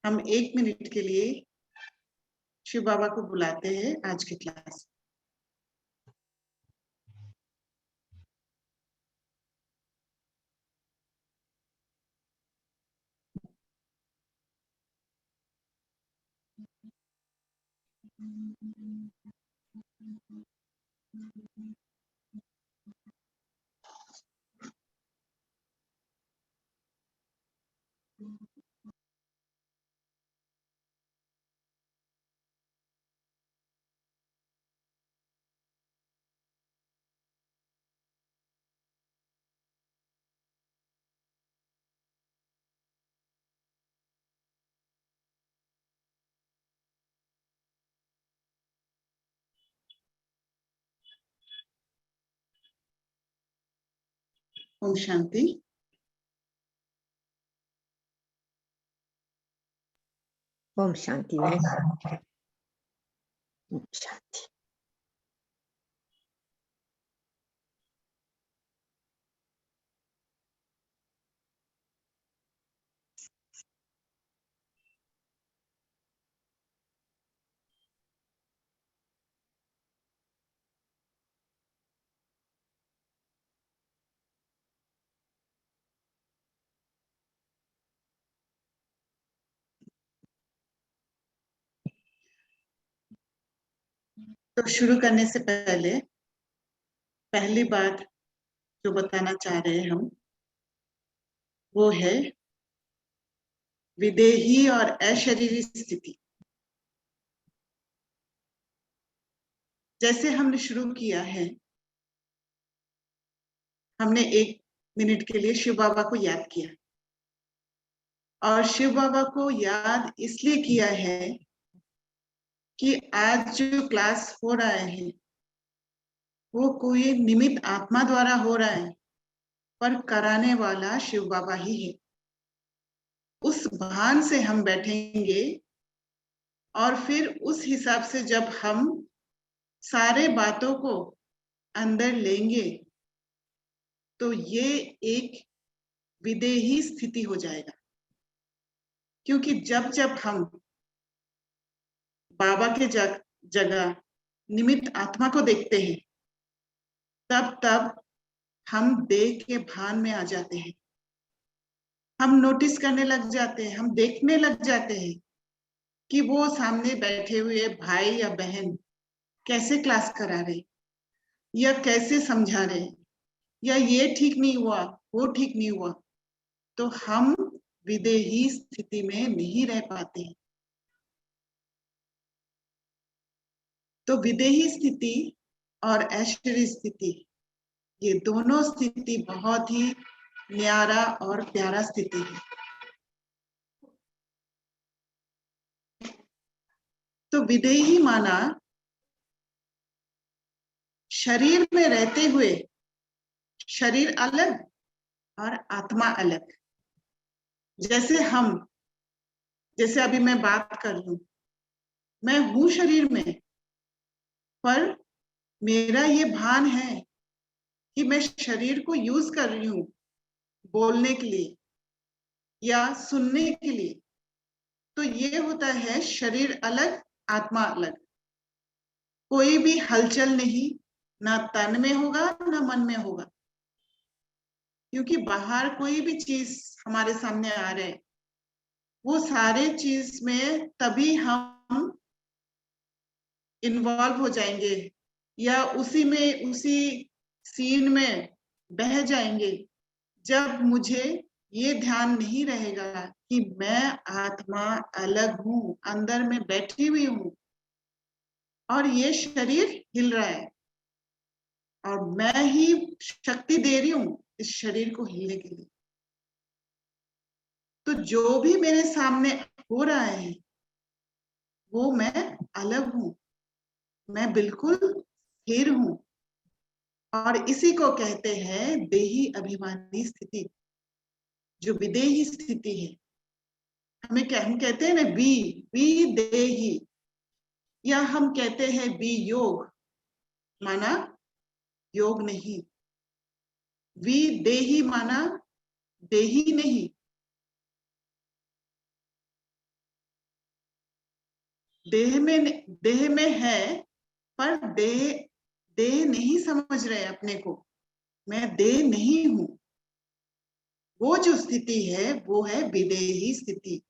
हम 1 मिनट के लिए शिव बाबा को बुलाते हैं आज की क्लास। ओम शांति। ओम शांति बहन। ओम शांति। तो शुरू करने से पहले पहली बात जो बताना चाह रहे हैं हम, वो है विदेही और अशरीरी स्थिति। जैसे हमने शुरू किया है, हमने 1 मिनट के लिए शिव बाबा को याद किया, और शिव बाबा को याद इसलिए किया है कि आज जो क्लास हो रहा है वो कोई निमित्त आत्मा द्वारा हो रहा है, पर कराने वाला शिव बाबा ही है। उस भान से हम बैठेंगे और फिर उस हिसाब से जब हम सारे बातों को अंदर लेंगे तो ये एक विदेही स्थिति हो जाएगा। क्योंकि जब जब हम बाबा के जगह निमित्त आत्मा को देखते हैं, तब तब हम देह के भान में आ जाते हैं। हम नोटिस करने लग जाते हैं, हम देखने लग जाते हैं कि वो सामने बैठे हुए भाई या बहन कैसे क्लास करा रहे, या कैसे समझा रहे, या ये ठीक नहीं हुआ, वो ठीक नहीं हुआ, तो हम विदेही स्थिति में नहीं रह पाते हैं। तो विदेही स्थिति और ऐश्वर्य स्थिति, ये दोनों स्थिति बहुत ही न्यारा और प्यारा स्थिति है। तो विदेही माना शरीर में रहते हुए शरीर अलग और आत्मा अलग। जैसे अभी मैं बात कर लूं, मैं हूं शरीर में, पर मेरा ये भान है कि मैं शरीर को यूज कर रही हूं बोलने के लिए या सुनने के लिए। तो ये होता है शरीर अलग, आत्मा अलग। कोई भी हलचल नहीं, ना तन में होगा ना मन में होगा, क्योंकि बाहर कोई भी चीज हमारे सामने आ रहे, वो सारे चीज में तभी हम इन्वॉल्व हो जाएंगे या उसी सीन में बह जाएंगे, जब मुझे ये ध्यान नहीं रहेगा कि मैं आत्मा अलग हूं, अंदर में बैठी हुई हूं और ये शरीर हिल रहा है और मैं ही शक्ति दे रही हूं इस शरीर को हिलने के लिए। तो जो भी मेरे सामने हो रहा है वो मैं अलग हूं, मैं बिल्कुल स्थिर हूं, और इसी को कहते हैं देही अभिमानी स्थिति, जो विदेही स्थिति है। हम कहते हैं ना बी देही, या हम कहते हैं बी योग, माना योग नहीं। वी देही माना देही नहीं। देह में है, पर देह नहीं समझ रहे अपने को, मैं देह नहीं हूं। वो जो स्थिति है वो है विदेही स्थिति।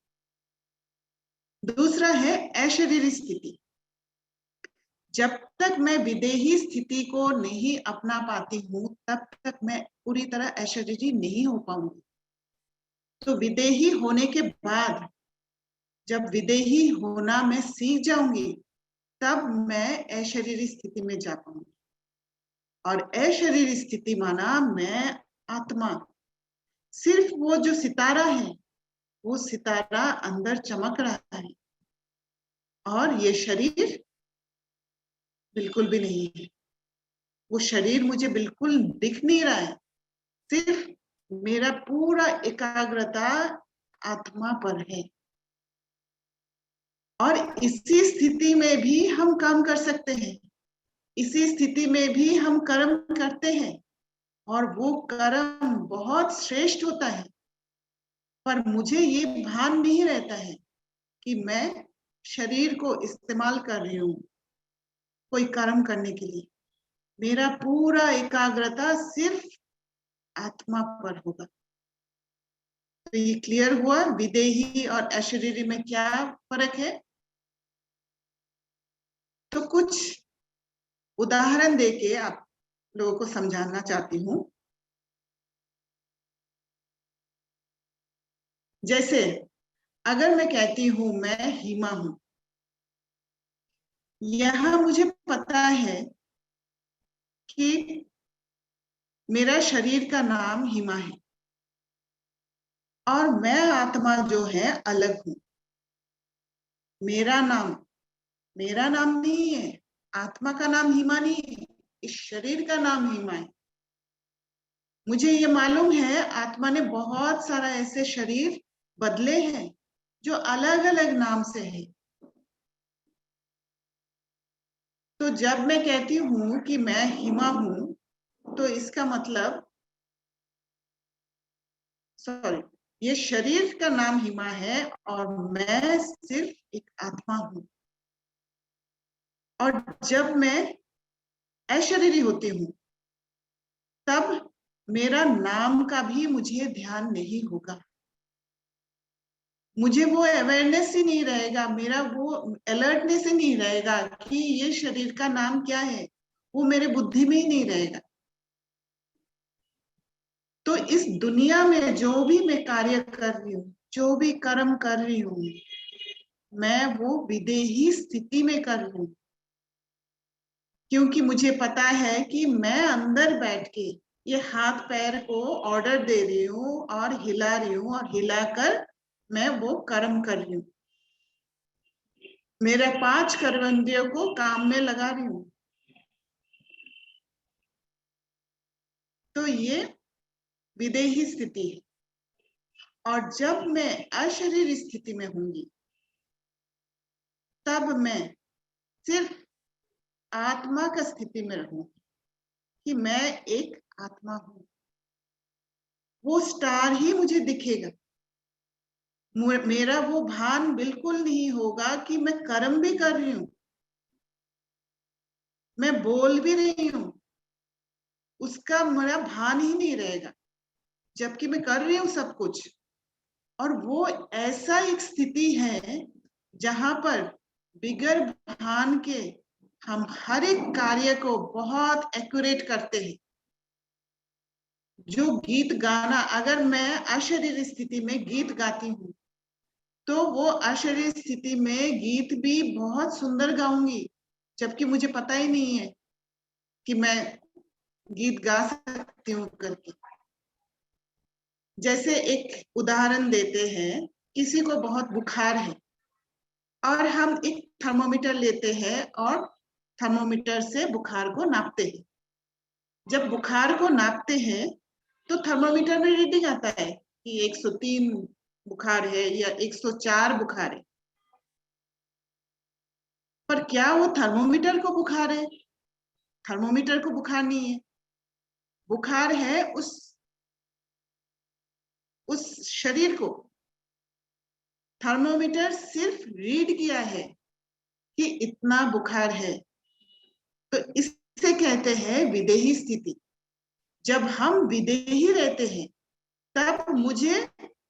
दूसरा है अशरीरी स्थिति। जब तक मैं विदेही स्थिति को नहीं अपना पाती हूं, तब तक मैं पूरी तरह अशरीरी नहीं हो पाऊंगी। तो विदेही होने के बाद जब विदेही होना मैं सीख जाऊंगी, तब मैं अशरीरी स्थिति में जा पाऊंगी। और अशरीरी स्थिति माना मैं आत्मा, सिर्फ वो जो सितारा है, वो सितारा अंदर चमक रहा है, और ये शरीर बिल्कुल भी नहीं है। वो शरीर मुझे बिल्कुल दिख नहीं रहा है, सिर्फ मेरा पूरा एकाग्रता आत्मा पर है। और इसी स्थिति में भी हम काम कर सकते हैं, इसी स्थिति में भी हम कर्म करते हैं, और वो कर्म बहुत श्रेष्ठ होता है। पर मुझे ये भान नहीं रहता है कि मैं शरीर को इस्तेमाल कर रही हूँ कोई कर्म करने के लिए। मेरा पूरा एकाग्रता सिर्फ आत्मा पर होगा। तो ये क्लियर हुआ विदेही और अशरीरी में क्या फर्क है। तो कुछ उदाहरण देके आप लोगों को समझाना चाहती हूँ। जैसे अगर मैं कहती हूँ मैं हिमा हूं, यहां मुझे पता है कि मेरा शरीर का नाम हिमा है, और मैं आत्मा जो है अलग हूं। मेरा नाम नहीं है, आत्मा का नाम हिमा नहीं है, इस शरीर का नाम हिमा है। मुझे ये मालूम है आत्मा ने बहुत सारा ऐसे शरीर बदले हैं जो अलग अलग नाम से है। तो जब मैं कहती हूँ कि मैं हिमा हूं, तो इसका मतलब सॉरी, ये शरीर का नाम हिमा है और मैं सिर्फ एक आत्मा हूं। और जब मैं अशरीरी होती हूँ, तब मेरा नाम का भी मुझे ध्यान नहीं होगा, मुझे वो अवेयरनेस ही नहीं रहेगा, मेरा वो अलर्टनेस ही नहीं रहेगा कि ये शरीर का नाम क्या है, वो मेरे बुद्धि में ही नहीं रहेगा। तो इस दुनिया में जो भी मैं कार्य कर रही हूँ, जो भी कर्म कर रही हूँ, मैं वो विदेही स्थिति में कर रही हूँ, क्योंकि मुझे पता है कि मैं अंदर बैठ के ये हाथ पैर को ऑर्डर दे रही हूँ और हिला रही हूँ, और हिलाकर मैं वो कर्म कर रही हूँ, मेरे 5 कर्मेंद्रियों को काम में लगा रही हूँ। तो ये विदेही स्थिति है। और जब मैं अशरीर स्थिति में होंगी, तब मैं सिर्फ आत्मा का स्थिति में रहूंगी कि मैं एक आत्मा हूं। वो स्टार ही मुझे दिखेगा, मेरा वो भान बिल्कुल नहीं होगा कि मैं कर्म भी कर रही हूँ, मैं बोल भी रही हूँ, उसका मेरा भान ही नहीं रहेगा, जबकि मैं कर रही हूँ सब कुछ। और वो ऐसा एक स्थिति है जहां पर बिगर भान के हम हर एक कार्य को बहुत एक्यूरेट करते हैं। जो गीत गाना, अगर मैं अशरीर स्थिति में गीत गाती हूँ, तो वो अशरीर स्थिति में गीत भी बहुत सुंदर गाऊंगी, जबकि मुझे पता ही नहीं है कि मैं गीत गा सकती हूँ करके। जैसे एक उदाहरण देते हैं, किसी को बहुत बुखार है और हम एक थर्मोमीटर लेते हैं और थर्मोमीटर से बुखार को नापते हैं। जब बुखार को नापते हैं तो थर्मोमीटर में रीडिंग आता है कि 103 बुखार है या 104 बुखार है। पर क्या वो थर्मोमीटर को बुखार है? थर्मोमीटर को बुखार नहीं है। बुखार है उस शरीर को। थर्मोमीटर सिर्फ रीड किया है कि इतना बुखार है, तो इससे कहते हैं विदेही स्थिति। जब हम विदेही रहते हैं तब मुझे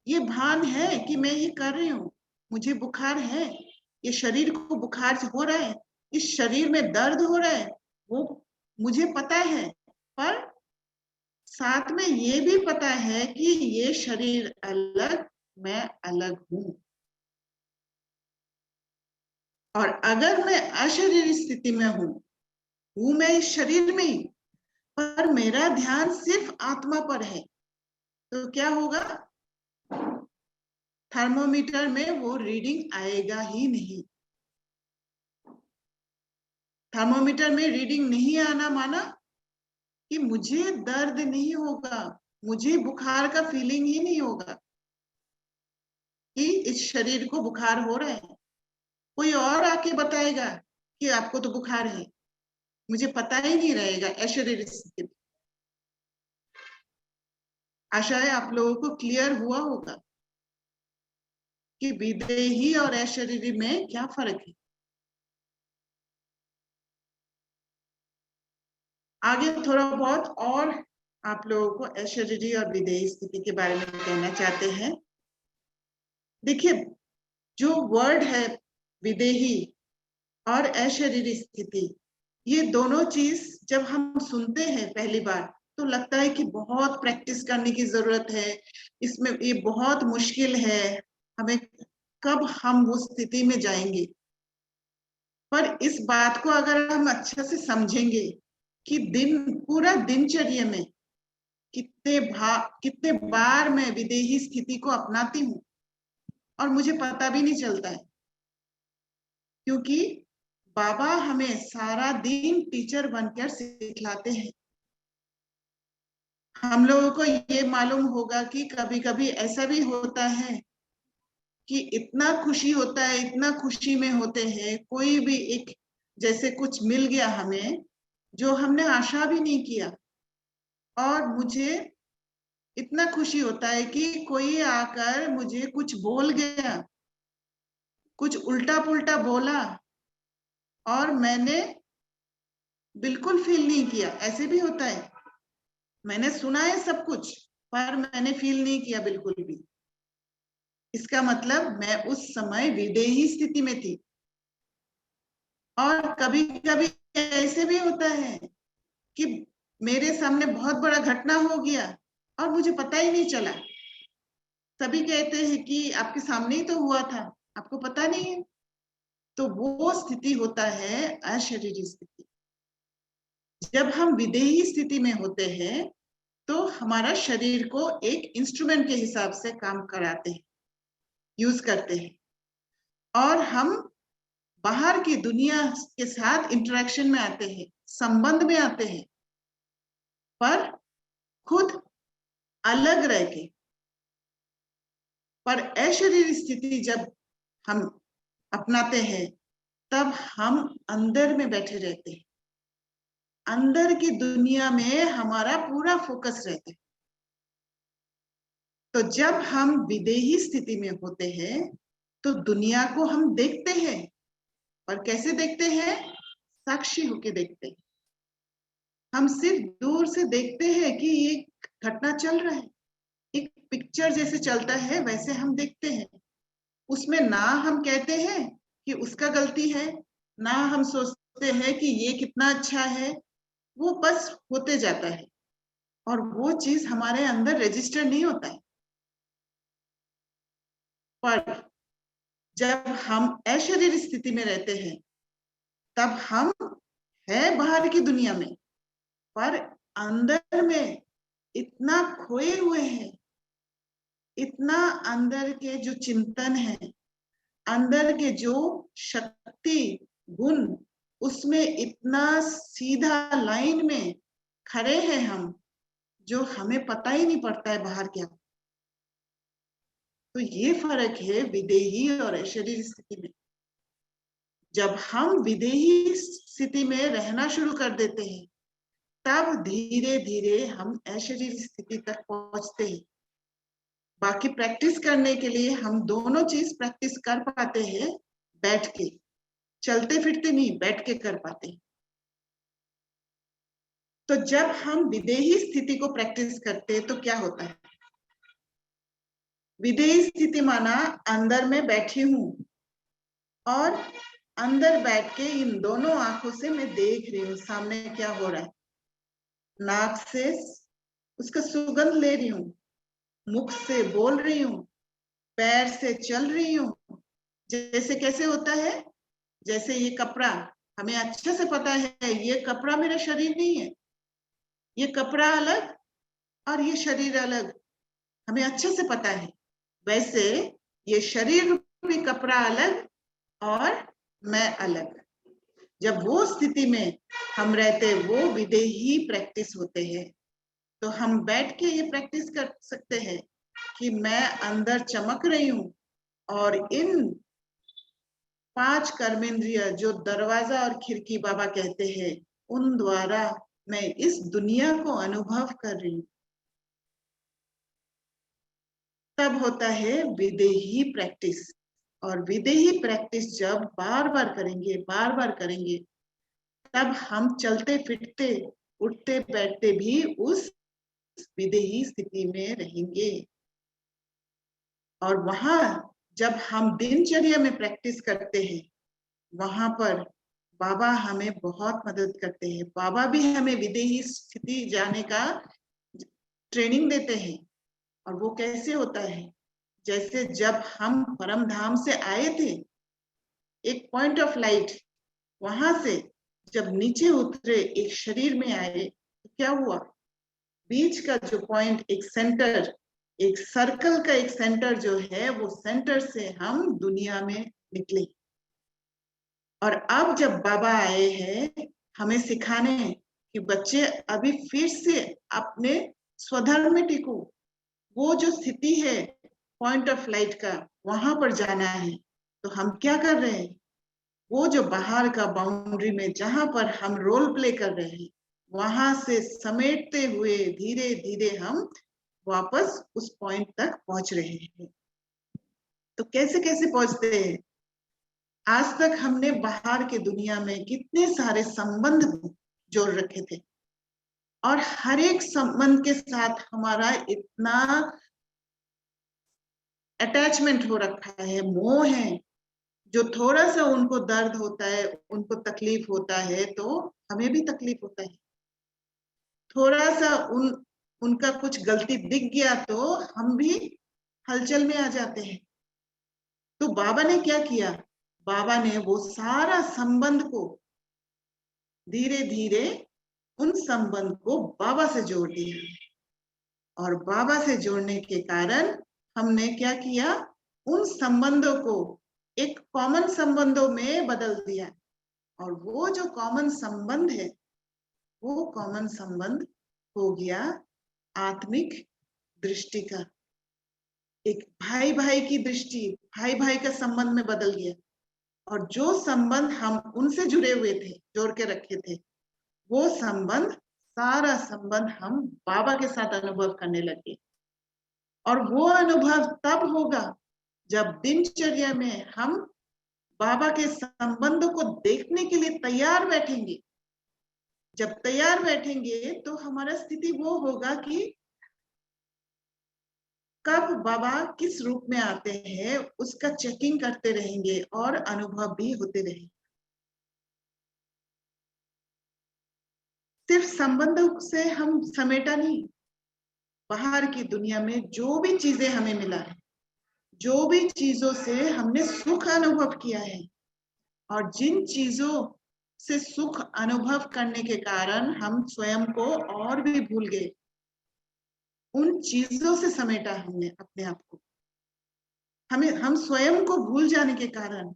ये भान है कि मैं ये कर रही हूँ, मुझे बुखार है, ये शरीर को बुखार हो रहा है, इस शरीर में दर्द हो रहा है, वो मुझे पता है। पर साथ में ये भी पता है कि ये शरीर अलग, मैं अलग हूं। और अगर मैं अशरीरी स्थिति में हूं मैं इस शरीर में ही, पर मेरा ध्यान सिर्फ आत्मा पर है, तो क्या होगा? थर्मोमीटर में वो रीडिंग आएगा ही नहीं। थर्मोमीटर में रीडिंग नहीं आना माना कि मुझे दर्द नहीं होगा, मुझे बुखार का फीलिंग ही नहीं होगा कि इस शरीर को बुखार हो रहा है। कोई और आके बताएगा कि आपको तो बुखार है, मुझे पता ही नहीं रहेगा अशरीरी स्थिति में। आशा है आप लोगों को क्लियर हुआ होगा कि विदेही और अशरीरी में क्या फर्क है। आगे थोड़ा बहुत और आप लोगों को अशरीरी और विदेही स्थिति के बारे में कहना चाहते हैं। देखिए, जो वर्ड है विदेही और अशरीरी स्थिति, ये दोनों चीज जब हम सुनते हैं पहली बार तो लगता है कि बहुत प्रैक्टिस करने की जरूरत है, इसमें ये बहुत मुश्किल है, हमें कब हम वो स्थिति में जाएंगे। पर इस बात को अगर हम अच्छा से समझेंगे कि पूरा दिनचर्या में कितने बार मैं विदेही स्थिति को अपनाती हूँ और मुझे पता भी नहीं चलता है, क्योंकि बाबा हमें सारा दिन टीचर बनकर सिखलाते हैं। हम लोगों को ये मालूम होगा कि कभी कभी ऐसा भी होता है कि इतना खुशी होता है, इतना खुशी में होते हैं, कोई भी एक जैसे कुछ मिल गया हमें जो हमने आशा भी नहीं किया, और मुझे इतना खुशी होता है कि कोई आकर मुझे कुछ बोल गया, कुछ उल्टा पुल्टा बोला और मैंने बिल्कुल फील नहीं किया। ऐसे भी होता है, मैंने सुना है सब कुछ पर मैंने फील नहीं किया बिल्कुल भी। इसका मतलब मैं उस समय विदेही स्थिति में थी। और कभी कभी ऐसे भी होता है कि मेरे सामने बहुत बड़ा घटना हो गया और मुझे पता ही नहीं चला। सभी कहते हैं कि आपके सामने ही तो हुआ था, आपको पता नहीं है। तो वो स्थिति होता है अशरीरी स्थिति। जब हम विदेही स्थिति में होते हैं तो हमारा शरीर को एक इंस्ट्रूमेंट के हिसाब से काम कराते हैं, यूज करते हैं, और हम बाहर की दुनिया के साथ इंटरेक्शन में आते हैं, संबंध में आते हैं, पर खुद अलग रह के। पर अशरीरी स्थिति जब हम अपनाते हैं तब हम अंदर में बैठे रहते हैं, अंदर की दुनिया में हमारा पूरा फोकस रहता है। तो जब हम विदेही स्थिति में होते हैं तो दुनिया को हम देखते हैं, और कैसे देखते हैं? साक्षी होके देखते हैं। हम सिर्फ दूर से देखते हैं कि ये घटना चल रहा है, एक पिक्चर जैसे चलता है वैसे हम देखते हैं। उसमें ना हम कहते हैं कि उसका गलती है, ना हम सोचते हैं कि ये कितना अच्छा है, वो बस होते जाता है और वो चीज हमारे अंदर रजिस्टर नहीं होता है। पर जब हम अशरीरी स्थिति में रहते हैं तब हम है बाहर की दुनिया में, पर अंदर में इतना खोए हुए हैं, इतना अंदर के जो चिंतन है, अंदर के जो शक्ति गुण, उसमें इतना सीधा लाइन में खड़े हैं हम, जो हमें पता ही नहीं पड़ता है बाहर क्या। तो ये फर्क है विदेही और अशरीरी स्थिति में। जब हम विदेही स्थिति में रहना शुरू कर देते हैं तब धीरे धीरे हम अशरीरी स्थिति तक पहुंचते हैं। बाकी प्रैक्टिस करने के लिए हम दोनों चीज प्रैक्टिस कर पाते हैं बैठ के। चलते फिरते नहीं, बैठ के कर पाते। तो जब हम विदेही स्थिति को प्रैक्टिस करते हैं तो क्या होता है? विदेही स्थिति माना अंदर में बैठी हूं और अंदर बैठ के इन दोनों आंखों से मैं देख रही हूँ सामने क्या हो रहा है। नाक से उसका सुगंध ले रही हूँ, मुख से बोल रही हूँ, पैर से चल रही हूँ। जैसे कैसे होता है? जैसे ये कपड़ा, हमें अच्छे से पता है ये कपड़ा मेरा शरीर नहीं है, ये कपड़ा अलग और ये शरीर अलग, हमें अच्छे से पता है। वैसे ये शरीर रूपी कपड़ा अलग और मैं अलग। जब वो स्थिति में हम रहते, वो विदेही प्रैक्टिस होते हैं। तो हम बैठ के ये प्रैक्टिस कर सकते हैं कि मैं अंदर चमक रही हूँ और इन 5 कर्मेंद्रिय जो दरवाजा और खिड़की बाबा कहते हैं, उन द्वारा मैं इस दुनिया को अनुभव कर रही हूँ। तब होता है विदेही प्रैक्टिस। और विदेही प्रैक्टिस जब बार बार करेंगे, तब हम चलते फिरते उठते बैठते भी उस विदेही स्थिति में रहेंगे। और वहां जब हम दिनचर्या में प्रैक्टिस करते हैं, वहां पर बाबा हमें बहुत मदद करते हैं। बाबा भी हमें विदेही स्थिति जाने का ट्रेनिंग देते हैं। और वो कैसे होता है? जैसे जब हम परम धाम से आए थे, एक पॉइंट ऑफ लाइट, वहां से जब नीचे उतरे एक शरीर में आए, तो क्या हुआ? बीच का जो पॉइंट, एक सेंटर, एक सर्कल का एक सेंटर जो है, वो सेंटर से हम दुनिया में निकले। और अब जब बाबा आए हैं हमें सिखाने कि बच्चे अभी फिर से अपने स्वधर्म में टिको, वो जो स्थिति है पॉइंट ऑफ लाइट का, वहां पर जाना है। तो हम क्या कर रहे हैं? वो जो बाहर का बाउंड्री में जहां पर हम रोल प्ले कर रहे हैं, वहां से समेटते हुए धीरे धीरे हम वापस उस पॉइंट तक पहुंच रहे हैं। तो कैसे कैसे पहुंचते हैं? आज तक हमने बाहर के दुनिया में कितने सारे संबंध जोड़ रखे थे, और हर एक संबंध के साथ हमारा इतना अटैचमेंट हो रखा है, मोह है। जो थोड़ा सा उनको दर्द होता है, उनको तकलीफ होता है, तो हमें भी तकलीफ होता है। थोड़ा सा उनका कुछ गलती दिख गया तो हम भी हलचल में आ जाते हैं। तो बाबा ने क्या किया? बाबा ने वो सारा संबंध को धीरे धीरे उन संबंध को बाबा से जोड़ दिया। और बाबा से जोड़ने के कारण हमने क्या किया? उन संबंधों को एक कॉमन संबंधों में बदल दिया। और वो जो कॉमन संबंध है, वो कॉमन संबंध हो गया आत्मिक दृष्टि का। एक भाई भाई की दृष्टि, भाई भाई का संबंध में बदल गया। और जो संबंध हम उनसे जुड़े हुए थे, जोड़ के रखे थे, वो संबंध, सारा संबंध हम बाबा के साथ अनुभव करने लगे। और वो अनुभव तब होगा जब दिनचर्या में हम बाबा के संबंधों को देखने के लिए तैयार बैठेंगे। जब तैयार बैठेंगे तो हमारा स्थिति वो होगा कि कब बाबा किस रूप में आते हैं उसका चेकिंग करते रहेंगे और अनुभव भी होते रहेंगे। सिर्फ संबंधों से हम समेटा नहीं, बाहर की दुनिया में जो भी चीजें हमें मिला है, जो भी चीजों से हमने सुख अनुभव किया है, और जिन चीजों से सुख अनुभव करने के कारण हम स्वयं को और भी भूल गए, उन चीजों से समेटा हमने अपने आप को। हम स्वयं को भूल जाने के कारण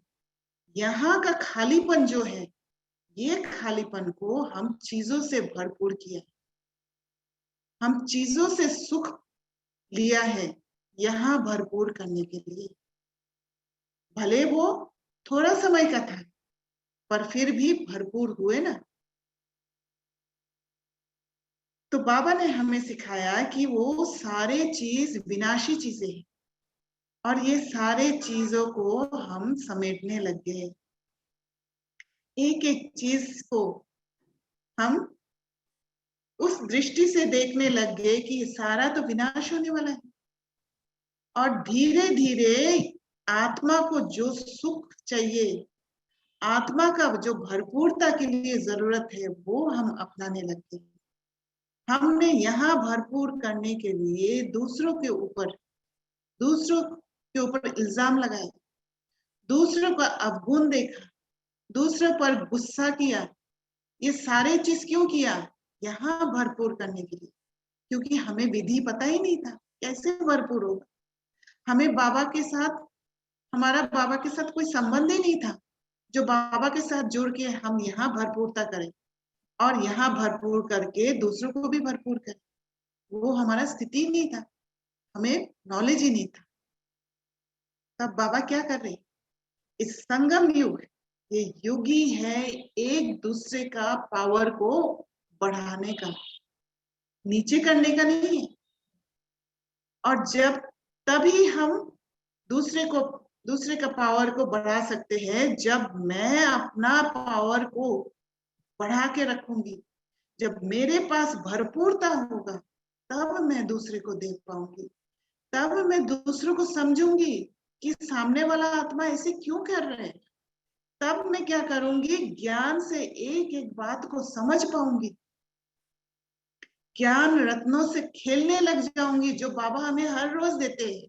यहाँ का खालीपन जो है, ये खालीपन को हम चीजों से भरपूर किया, हम चीजों से सुख लिया है यहाँ भरपूर करने के लिए। भले वो थोड़ा समय का था, पर फिर भी भरपूर हुए ना। तो बाबा ने हमें सिखाया कि वो सारे चीज विनाशी चीजें हैं, और ये सारे चीजों को हम समेटने लग गए। एक एक चीज को हम उस दृष्टि से देखने लग गए कि सारा तो विनाश होने वाला है, और धीरे धीरे आत्मा को जो सुख चाहिए, आत्मा का जो भरपूरता के लिए जरूरत है, वो हम अपनाने लगते हैं। हमने यहाँ भरपूर करने के लिए दूसरों के ऊपर इल्जाम लगाए, दूसरों का अवगुण देखा, दूसरों पर गुस्सा किया। ये सारे चीज क्यों किया? यहाँ भरपूर करने के लिए, क्योंकि हमें विधि पता ही नहीं था कैसे भरपूर होगा। हमें बाबा के साथ, हमारा बाबा के साथ कोई संबंध ही नहीं था जो बाबा के साथ जुड़ के हम यहाँ भरपूरता करें और यहाँ भरपूर करके दूसरों को भी भरपूर करें। वो हमारा स्थिति नहीं था, हमें नॉलेज ही नहीं था। तब बाबा क्या कर रहे? इस संगम युग, ये युग ही है एक दूसरे का पावर को बढ़ाने का, नीचे करने का नहीं है। और जब तभी हम दूसरे का पावर को बढ़ा सकते हैं, जब मैं अपना पावर को बढ़ा के रखूंगी। जब मेरे पास भरपूरता होगा तब मैं दूसरे को देख पाऊंगी, तब मैं दूसरों को समझूंगी कि सामने वाला आत्मा ऐसे क्यों कर रहे हैं। तब मैं क्या करूंगी? ज्ञान से एक एक बात को समझ पाऊंगी, ज्ञान रत्नों से खेलने लग जाऊंगी जो बाबा हमें हर रोज देते हैं।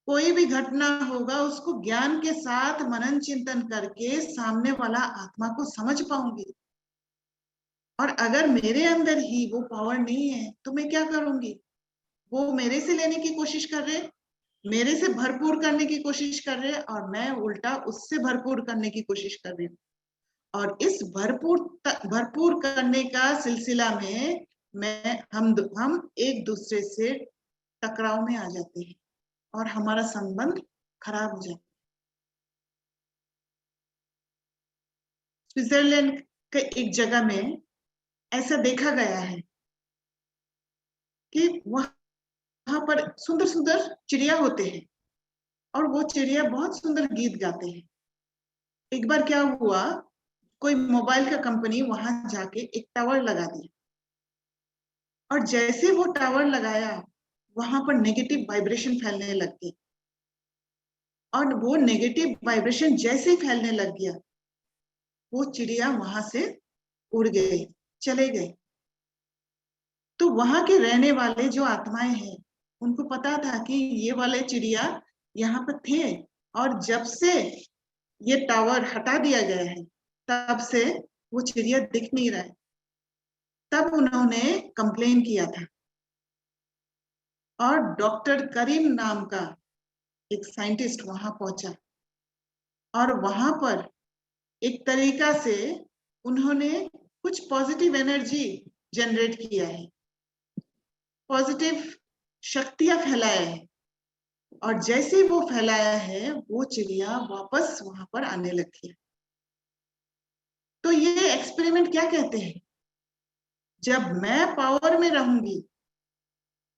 कोई भी घटना होगा उसको ज्ञान के साथ मनन चिंतन करके सामने वाला आत्मा को समझ पाऊंगी। और अगर मेरे अंदर ही वो पावर नहीं है तो मैं क्या करूंगी? वो मेरे से लेने की कोशिश कर रहे, मेरे से भरपूर करने की कोशिश कर रहे, और मैं उल्टा उससे भरपूर करने की कोशिश कर रही हूँ। और इस भरपूर करने का सिलसिला में हम एक दूसरे से टकराव में आ जाते हैं और हमारा संबंध खराब हो जाता है। स्विट्जरलैंड के एक जगह में ऐसा देखा गया है कि वहां पर सुंदर सुंदर चिड़िया होते हैं और वो चिड़िया बहुत सुंदर गीत गाते हैं। एक बार क्या हुआ, कोई मोबाइल का कंपनी वहां जाके एक टावर लगा दिया, और जैसे वो टावर लगाया वहां पर नेगेटिव वाइब्रेशन फैलने लग गई, और वो नेगेटिव वाइब्रेशन जैसे ही फैलने लग गया, वो चिड़िया वहां से उड़ गए, चले गए। तो वहां के रहने वाले जो आत्माएं हैं उनको पता था कि ये वाले चिड़िया यहाँ पर थे, और जब से ये टावर हटा दिया गया है तब से वो चिड़िया दिख नहीं रहा है। तब उन्होंने कंप्लेन किया था, और डॉक्टर करीम नाम का एक साइंटिस्ट वहां पहुंचा, और वहां पर एक तरीका से उन्होंने कुछ पॉजिटिव एनर्जी जनरेट किया है, पॉजिटिव शक्तियां फैलाया है, और जैसे वो फैलाया है वो चिड़िया वापस वहां पर आने लगी है। तो ये एक्सपेरिमेंट क्या कहते हैं? जब मैं पावर में रहूंगी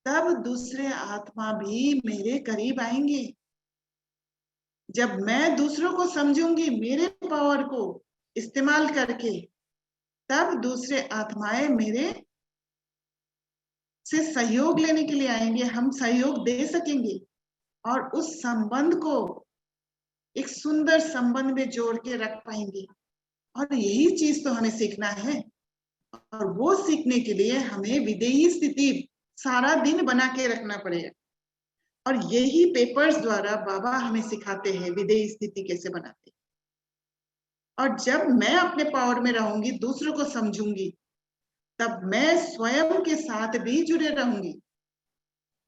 तब दूसरे आत्मा भी मेरे करीब आएंगे। जब मैं दूसरों को समझूंगी मेरे पावर को इस्तेमाल करके, तब दूसरे आत्माएं मेरे से सहयोग लेने के लिए आएंगे, हम सहयोग दे सकेंगे और उस संबंध को एक सुंदर संबंध में जोड़ के रख पाएंगे। और यही चीज तो हमें सीखना है, और वो सीखने के लिए हमें विदेही स्थिति सारा दिन बना के रखना पड़ेगा। और यही पेपर्स द्वारा बाबा हमें सिखाते हैं विदेही स्थिति कैसे बनाते हैं। और जब मैं अपने पावर में रहूंगी, दूसरों को समझूंगी, तब मैं स्वयं के साथ भी जुड़े रहूंगी,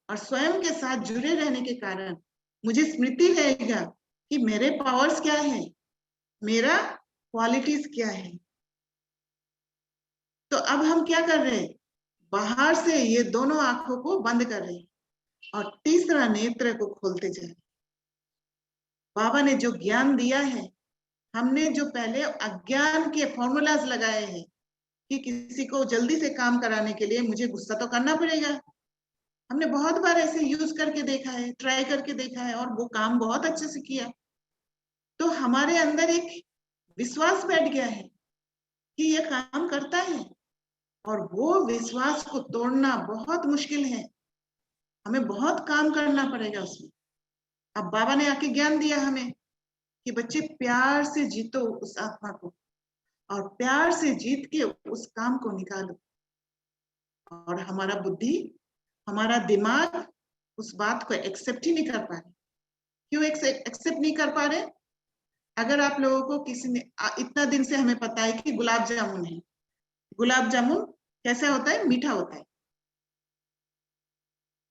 और स्वयं के साथ जुड़े रहने के कारण मुझे स्मृति रहेगा कि मेरे पावर्स क्या है, मेरा क्वालिटीज क्या है। तो अब हम क्या कर रहे हैं? बाहर से ये दोनों आंखों को बंद कर रहे हैं और तीसरा नेत्र को खोलते जा रहे। बाबा ने जो ज्ञान दिया है, हमने जो पहले अज्ञान के फॉर्मूलाज लगाए हैं कि किसी को जल्दी से काम कराने के लिए मुझे गुस्सा तो करना पड़ेगा, हमने बहुत बार ऐसे यूज करके देखा है, ट्राई करके देखा है, और वो काम बहुत अच्छे से किया। तो हमारे अंदर एक विश्वास बैठ गया है कि ये काम करता है, और वो विश्वास को तोड़ना बहुत मुश्किल है। हमें बहुत काम करना पड़ेगा उसमें। अब बाबा ने आके ज्ञान दिया हमें कि बच्चे प्यार से जीतो उस आत्मा को, और प्यार से जीत के उस काम को निकालो। और हमारा बुद्धि, हमारा दिमाग उस बात को एक्सेप्ट ही नहीं कर पा रहे। क्यों एक्सेप्ट नहीं कर पा रहे? अगर आप लोगों को किसी ने इतना दिन से हमें पता है कि गुलाब जामुन है, गुलाब जामुन कैसा होता है? मीठा होता है।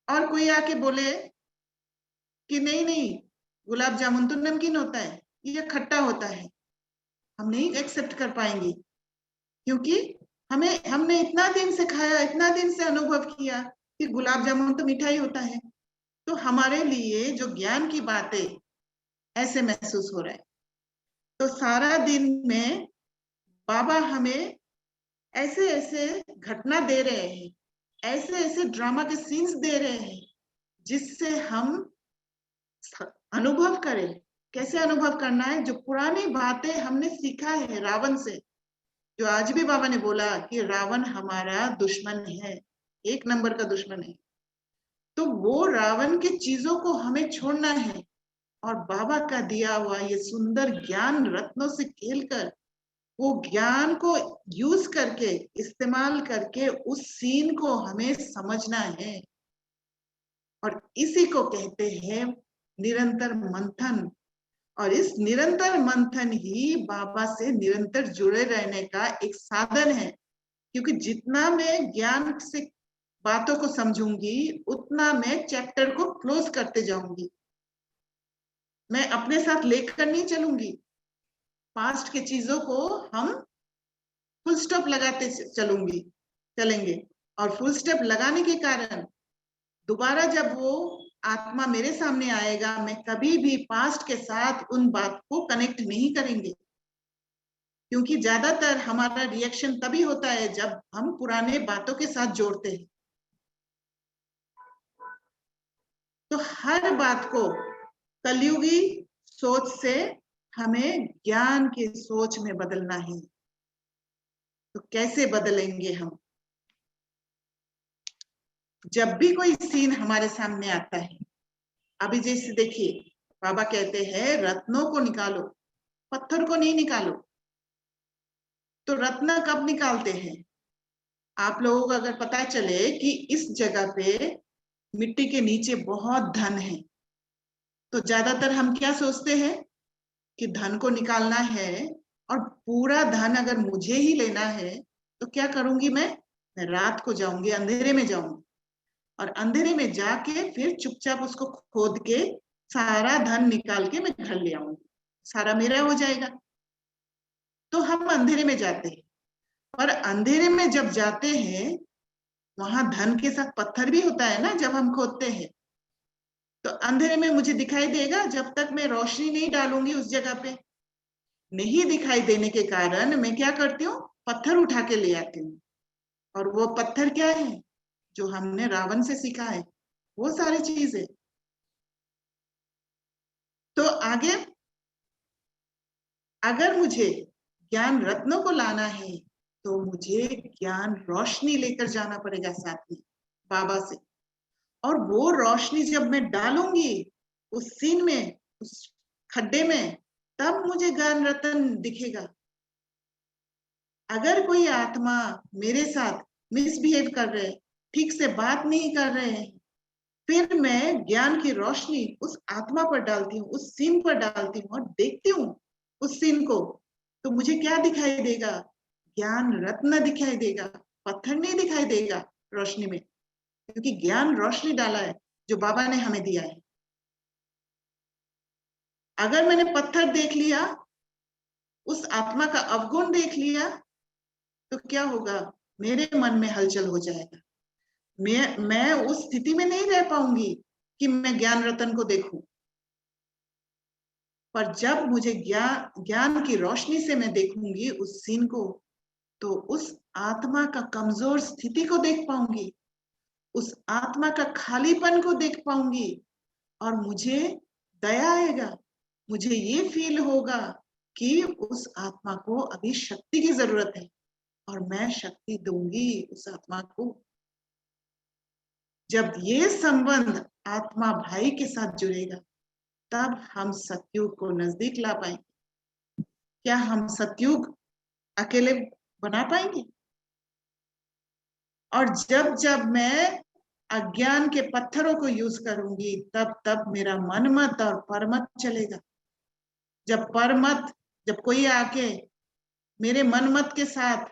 और कोई आके बोले कि नहीं नहीं, गुलाब जामुन तो नमकीन होता है, ये खट्टा होता है, हम नहीं एक्सेप्ट कर पाएंगे, क्योंकि हमने इतना दिन से खाया, इतना दिन से अनुभव किया कि गुलाब जामुन तो मीठा ही होता है। तो हमारे लिए जो ज्ञान की बातें ऐसे महसूस हो रहा है। तो सारा दिन में बाबा हमें ऐसे ऐसे घटना दे रहे हैं, ऐसे ऐसे ड्रामा के सीन्स दे रहे हैं, जिससे हम अनुभव करें। कैसे अनुभव करना है? जो पुरानी बातें हमने सीखा है रावण से, जो आज भी बाबा ने बोला कि रावण हमारा दुश्मन है, एक नंबर का दुश्मन है। तो वो रावण की चीजों को हमें छोड़ना है, और बाबा का दिया हुआ ये सुंदर ज्ञान रत्नों से खेलकर, वो ज्ञान को यूज करके, इस्तेमाल करके उस सीन को हमें समझना है। और इसी को कहते हैं निरंतर मंथन। और इस निरंतर मंथन ही बाबा से निरंतर जुड़े रहने का एक साधन है, क्योंकि जितना मैं ज्ञान से बातों को समझूंगी, उतना मैं चैप्टर को क्लोज करते जाऊंगी। मैं अपने साथ लेकर नहीं चलूंगी। पास्ट के चीजों को हम फुल स्टॉप लगाते चलेंगे, और फुल स्टॉप लगाने के कारण दोबारा जब वो आत्मा मेरे सामने आएगा, मैं कभी भी पास्ट के साथ उन बात को कनेक्ट नहीं करेंगे, क्योंकि ज्यादातर हमारा रिएक्शन तभी होता है जब हम पुराने बातों के साथ जोड़ते हैं। तो हर बात को कलयुगी सोच से हमें ज्ञान की सोच में बदलना है। तो कैसे बदलेंगे हम? जब भी कोई सीन हमारे सामने आता है, अभी जैसे देखिए बाबा कहते हैं रत्नों को निकालो, पत्थर को नहीं निकालो। तो रत्न कब निकालते हैं? आप लोगों को अगर पता चले कि इस जगह पे मिट्टी के नीचे बहुत धन है, तो ज्यादातर हम क्या सोचते हैं कि धन को निकालना है, और पूरा धन अगर मुझे ही लेना है तो क्या करूंगी? मैं रात को जाऊंगी, अंधेरे में जाऊंगी, और अंधेरे में जाके फिर चुपचाप उसको खोद के सारा धन निकाल के मैं घर ले आऊंगी, सारा मेरा हो जाएगा। तो हम अंधेरे में जाते हैं, और अंधेरे में जब जाते हैं वहां धन के साथ पत्थर भी होता है ना, जब हम खोदते हैं तो अंधेरे में मुझे दिखाई देगा जब तक मैं रोशनी नहीं डालूंगी उस जगह पे। नहीं दिखाई देने के कारण मैं क्या करती हूँ? पत्थर उठा के ले आती हूँ। और वो पत्थर क्या है? जो हमने रावण से सीखा है, वो सारी चीजें। तो आगे अगर मुझे ज्ञान रत्नों को लाना है, तो मुझे ज्ञान रोशनी लेकर जाना पड़ेगा साथ में बाबा से। और वो रोशनी जब मैं डालूंगी उस सीन में, उस खड्डे में, तब मुझे ज्ञान रत्न दिखेगा। अगर कोई आत्मा मेरे साथ मिसबिहेव कर रहे, ठीक से बात नहीं कर रहे हैं, फिर मैं ज्ञान की रोशनी उस आत्मा पर डालती हूँ, उस सीन पर डालती हूँ, और देखती हूँ उस सीन को, तो मुझे क्या दिखाई देगा? ज्ञान रत्न दिखाई देगा, पत्थर नहीं दिखाई देगा रोशनी में, क्योंकि ज्ञान रोशनी डाला है जो बाबा ने हमें दिया है। अगर मैंने पत्थर देख लिया, उस आत्मा का अवगुण देख लिया, तो क्या होगा? मेरे मन में हलचल हो जाएगा। मैं उस स्थिति में नहीं रह पाऊंगी कि मैं ज्ञान रतन को देखूं। पर जब मुझे ज्ञान की रोशनी से मैं देखूंगी उस सीन को, तो उस आत्मा का कमजोर स्थिति को देख पाऊंगी, उस आत्मा का खालीपन को देख पाऊंगी, और मुझे दया आएगा। मुझे ये फील होगा कि उस आत्मा को अभी शक्ति की जरूरत है और मैं शक्ति दूंगी उस आत्मा को। जब ये संबंध आत्मा भाई के साथ जुड़ेगा तब हम सतयुग को नजदीक ला पाएंगे। क्या हम सतयुग अकेले बना पाएंगे? और जब जब मैं अज्ञान के पत्थरों को यूज करूंगी तब तब मेरा मनमत और परमत चलेगा। जब कोई आके मेरे मनमत के साथ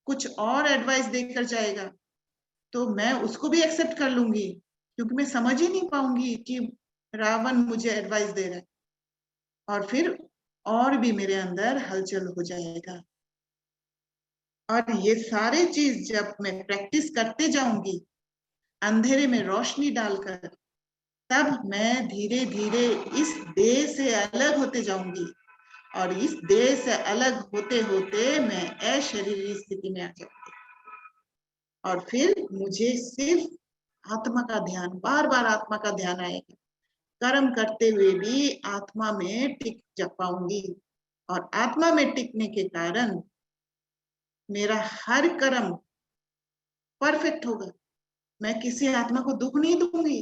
कुछ और एडवाइस देकर जाएगा तो मैं उसको भी एक्सेप्ट कर लूंगी, क्योंकि मैं समझ ही नहीं पाऊंगी कि रावण मुझे एडवाइस दे रहा है, और फिर और भी मेरे अंदर हलचल हो जाएगा। और ये सारे चीज जब मैं प्रैक्टिस करते जाऊंगी अंधेरे में रोशनी डालकर, तब मैं धीरे धीरे इस देह से अलग होते जाऊंगी और इस देह से अलग होते होते मैं अशरीरी स्थिति में आ जाऊंगी। और फिर मुझे सिर्फ आत्मा का ध्यान, बार बार आत्मा का ध्यान आएगा। कर्म करते हुए भी आत्मा में टिक जा पाऊंगी और आत्मा में टिकने के कारण मेरा हर कर्म परफेक्ट होगा। मैं किसी आत्मा को दुख नहीं दूंगी।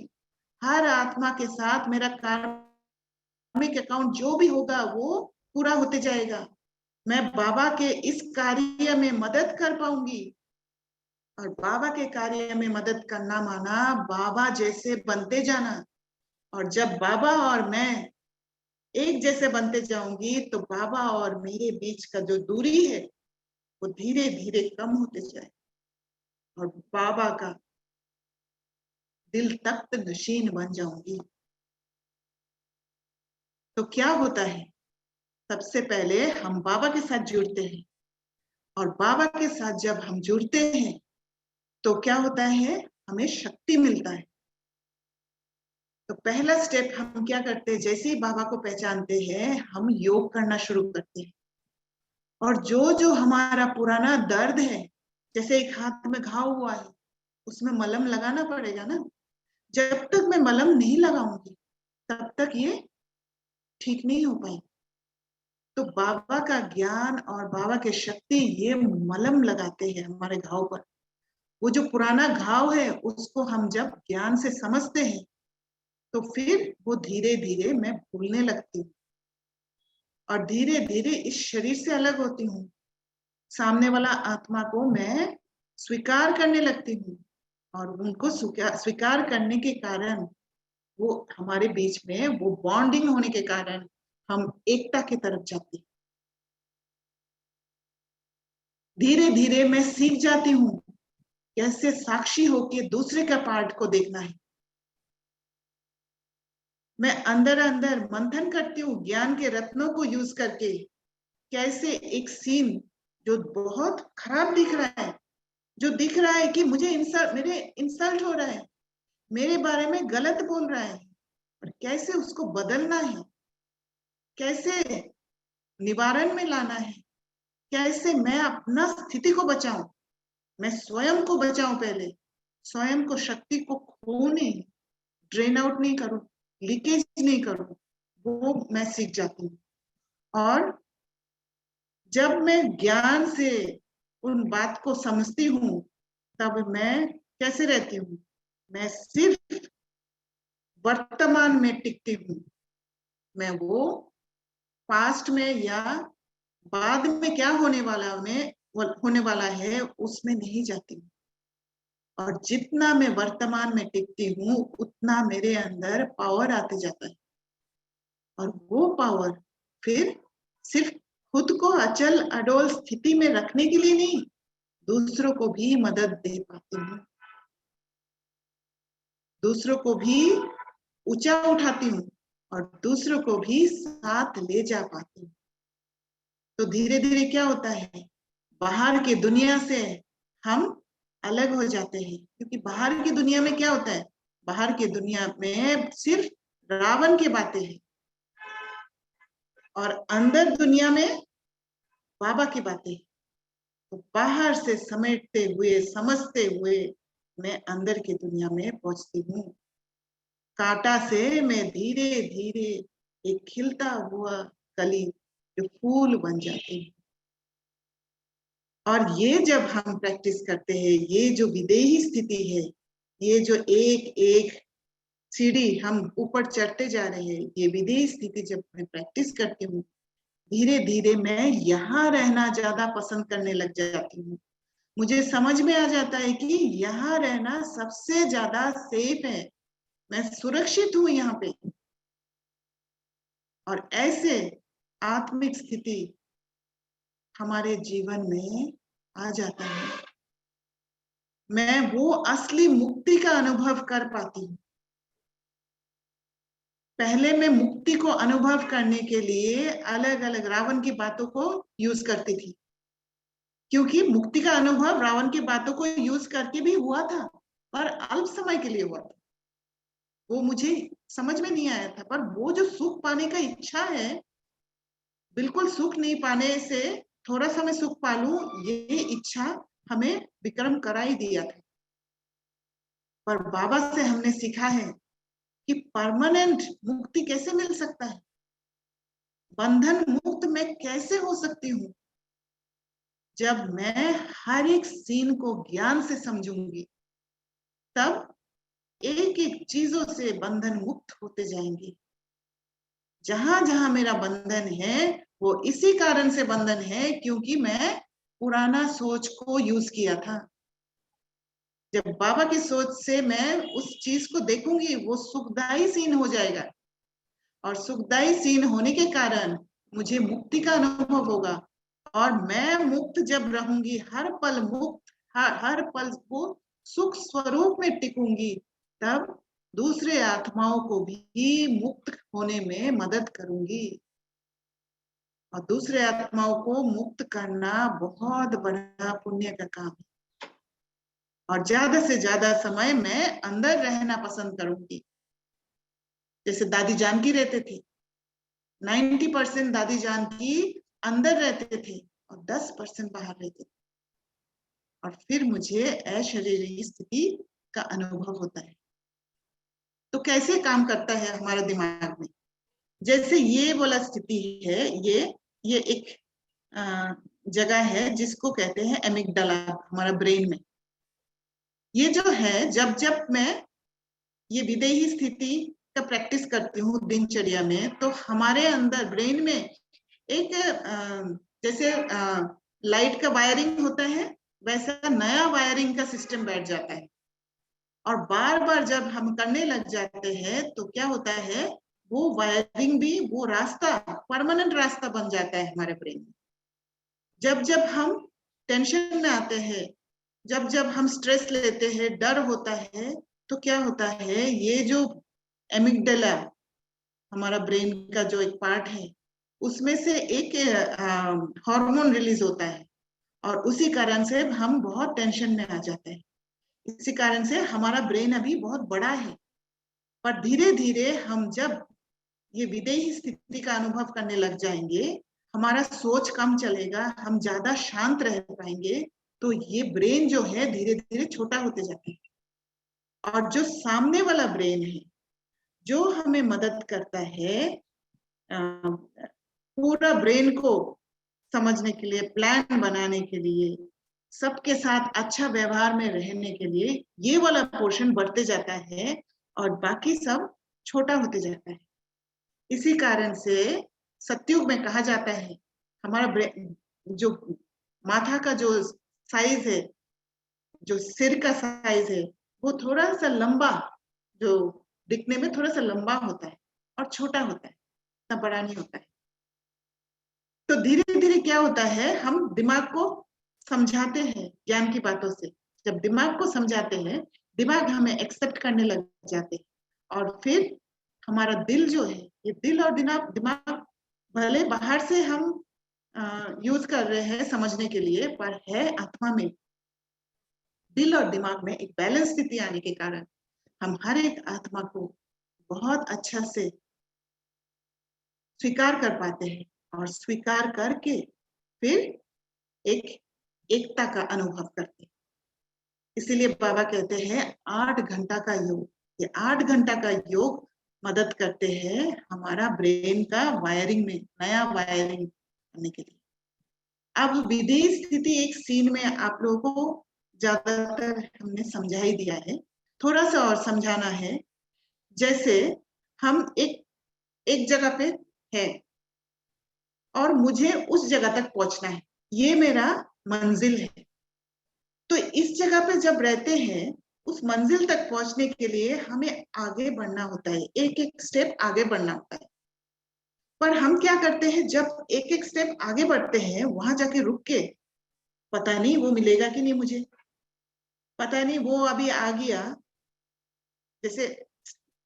हर आत्मा के साथ मेरा कार्मिक अकाउंट जो भी होगा वो पूरा होते जाएगा। मैं बाबा के इस कार्य में मदद कर पाऊंगी। और बाबा के कार्य में मदद करना माना बाबा जैसे बनते जाना। और जब बाबा और मैं एक जैसे बनते जाऊंगी तो बाबा और मेरे बीच का जो दूरी है वो धीरे धीरे कम होते जाए और बाबा का दिल तख्त नशीन बन जाऊंगी। तो क्या होता है, सबसे पहले हम बाबा के साथ जुड़ते हैं और बाबा के साथ जब हम जुड़ते हैं तो क्या होता है, हमें शक्ति मिलता है। तो पहला स्टेप हम क्या करते हैं, जैसे ही बाबा को पहचानते हैं हम योग करना शुरू करते हैं। और जो जो हमारा पुराना दर्द है, जैसे एक हाथ में घाव हुआ है उसमें मलहम लगाना पड़ेगा ना। जब तक मैं मलहम नहीं लगाऊंगी तब तक ये ठीक नहीं हो पाएगी। तो बाबा का ज्ञान और बाबा की शक्ति ये मलहम लगाते हैं हमारे घाव पर। वो जो पुराना घाव है उसको हम जब ज्ञान से समझते हैं तो फिर वो धीरे धीरे मैं भूलने लगती हूँ और धीरे धीरे इस शरीर से अलग होती हूँ। सामने वाला आत्मा को मैं स्वीकार करने लगती हूँ और उनको स्वीकार करने के कारण वो हमारे बीच में वो बॉन्डिंग होने के कारण हम एकता की तरफ जाते हैं। धीरे धीरे मैं सीख जाती हूँ कैसे साक्षी होके दूसरे का पार्ट को देखना है। मैं अंदर अंदर मंथन करती हूँ ज्ञान के रत्नों को यूज करके, कैसे एक सीन जो बहुत खराब दिख रहा है, जो दिख रहा है कि मुझे मेरे इंसल्ट हो रहा है, मेरे बारे में गलत बोल रहा है, और कैसे उसको बदलना है, कैसे निवारण में लाना है, कैसे मैं अपना स्थिति को बचाऊं, मैं स्वयं को बचाऊं। पहले स्वयं को शक्ति को खोने, ड्रेन आउट नहीं करूं, लीकेज नहीं करूं, वो मैं सीख जाती हूँ। और जब मैं ज्ञान से उन बात को समझती हूँ तब मैं कैसे रहती हूँ, मैं सिर्फ वर्तमान में टिकती हूँ। मैं वो पास्ट में या बाद में क्या होने वाला है उसमें नहीं जाती हूँ। और जितना मैं वर्तमान में टिकती हूँ उतना मेरे अंदर पावर आते जाता है और वो पावर फिर सिर्फ खुद को अचल अडोल स्थिति में रखने के लिए नहीं, दूसरों को भी मदद दे पाती हूँ, दूसरों को भी ऊंचा उठाती हूँ और दूसरों को भी साथ ले जा पाती हूँ। तो धीरे धीरे क्या होता है, बाहर की दुनिया से हम अलग हो जाते हैं। क्योंकि बाहर की दुनिया में क्या होता है, बाहर की दुनिया में सिर्फ रावण की बातें हैं और अंदर दुनिया में बाबा की बातें। तो बाहर से समेटते हुए समझते हुए मैं अंदर की दुनिया में पहुंचती हूँ। कांटा से मैं धीरे धीरे एक खिलता हुआ कली जो फूल बन जाते हैं। और ये जब हम प्रैक्टिस करते हैं, ये जो विदेही स्थिति है, ये जो एक एक सीढ़ी हम ऊपर चढ़ते जा रहे हैं, ये विदेही स्थिति जब मैं प्रैक्टिस करती हूँ, धीरे धीरे मैं यहाँ रहना ज्यादा पसंद करने लग जाती हूँ। मुझे समझ में आ जाता है कि यहाँ रहना सबसे ज्यादा सेफ है, मैं सुरक्षित हूँ यहाँ पे। और ऐसे आत्मिक स्थिति हमारे जीवन में आ जाता है, मैं वो असली मुक्ति का अनुभव कर पाती हूँ। पहले मैं मुक्ति को अनुभव करने के लिए अलग अलग रावण की बातों को यूज करती थी, क्योंकि मुक्ति का अनुभव रावण की बातों को यूज करके भी हुआ था, पर अल्प समय के लिए हुआ था। वो मुझे समझ में नहीं आया था, पर वो जो सुख पाने का इच्छा है, बिल्कुल सुख नहीं पाने से थोड़ा सा मैं सुख पा लूं, ये इच्छा हमें विक्रम करा ही दिया था। पर बाबा से हमने सीखा है कि परमानेंट मुक्ति कैसे मिल सकता है, बंधन मुक्त मैं कैसे हो सकती हूँ, जब मैं हर एक सीन को ज्ञान से समझूंगी, तब एक एक चीजों से बंधन मुक्त होते जाएंगे। जहां जहां मेरा बंधन है, वो इसी कारण से बंधन है क्योंकि मैं पुराना सोच को यूज किया था। जब बाबा की सोच से मैं उस चीज को देखूंगी, वो सुखदायी सीन हो जाएगा, और सुखदायी सीन होने के कारण मुझे मुक्ति का अनुभव होगा। और मैं मुक्त जब रहूंगी, हर पल मुक्त, हर पल को सुख स्वरूप में टिकूंगी, तब दूसरे आत्माओं को भी मुक्त होने में मदद करूंगी। और दूसरे आत्माओं को मुक्त करना बहुत बड़ा पुण्य का काम है। और ज्यादा से ज्यादा समय मैं अंदर रहना पसंद करूंगी, जैसे दादी जानकी रहते थे। 90% दादी जानकी अंदर रहते थे और 10% बाहर रहते थे, और फिर मुझे अशरीरी स्थिति का अनुभव होता है। तो कैसे काम करता है हमारे दिमाग में? जैसे ये वाला स्थिति है, ये एक जगह है जिसको कहते हैं एमिगडाला, हमारा ब्रेन में। ये जो है, जब जब मैं ये विदेही स्थिति का प्रैक्टिस करती हूँ दिनचर्या में, तो हमारे अंदर ब्रेन में एक जैसे लाइट का वायरिंग होता है, वैसा नया वायरिंग का सिस्टम बैठ जाता है। और बार बार जब हम करने लग जाते हैं तो क्या होता है, वो वायरिंग भी, वो रास्ता परमानेंट रास्ता बन जाता है हमारे ब्रेन में। जब जब हम टेंशन में आते हैं, जब जब हम स्ट्रेस लेते हैं, डर होता है, तो क्या होता है, ये जो एमिगडाला हमारा ब्रेन का जो एक पार्ट है, उसमें से एक हार्मोन रिलीज होता है, और उसी कारण से हम बहुत टेंशन में आ जाते हैं। इसी कारण से हमारा ब्रेन अभी बहुत बड़ा है। पर धीरे धीरे हम जब ये विदेही स्थिति का अनुभव करने लग जाएंगे, हमारा सोच कम चलेगा, हम ज्यादा शांत रह पाएंगे, तो ये ब्रेन जो है धीरे धीरे छोटा होते जाता है। और जो सामने वाला ब्रेन है, जो हमें मदद करता है पूरा ब्रेन को समझने के लिए, प्लान बनाने के लिए, सबके साथ अच्छा व्यवहार में रहने के लिए, ये वाला पोर्शन बढ़ते जाता है और बाकी सब छोटा होते जाता है। इसी कारण से सतयुग में कहा जाता है, हमारा जो माथा का जो साइज है, जो सिर का साइज है, वो थोड़ा सा लंबा, जो दिखने में थोड़ा सा लंबा होता है और छोटा होता है, इतना बड़ा नहीं होता है। तो धीरे धीरे क्या होता है, हम दिमाग को समझाते हैं ज्ञान की बातों से। जब दिमाग को समझाते हैं, दिमाग हमें एक्सेप्ट करने लग जाते हैं, और फिर हमारा दिल जो है, ये दिल और दिमाग भले बाहर से हम यूज कर रहे हैं समझने के लिए, पर है आत्मा में। दिल और दिमाग में एक बैलेंस स्थिति आने के कारण हम हर एक आत्मा को बहुत अच्छा से स्वीकार कर पाते हैं, और स्वीकार करके फिर एक एकता का अनुभव करते हैं। इसीलिए बाबा कहते हैं 8 घंटा का योग। ये 8 घंटा का योग मदद करते हैं हमारा ब्रेन का वायरिंग में, नया वायरिंग करने के लिए। अब विधेय स्थिति एक सीन में आप लोगों को ज्यादातर हमने समझा ही दिया है, थोड़ा सा और समझाना है। जैसे हम एक जगह पे है और मुझे उस जगह तक पहुंचना है, ये मेरा मंजिल है। तो इस जगह पे जब रहते हैं, उस मंजिल तक पहुंचने के लिए हमें आगे बढ़ना होता है, एक एक स्टेप आगे बढ़ना होता है। पर हम क्या करते हैं, जब एक एक स्टेप आगे बढ़ते हैं, वहां जाके रुक के पता नहीं वो मिलेगा कि नहीं मुझे, पता नहीं वो अभी आ गया। जैसे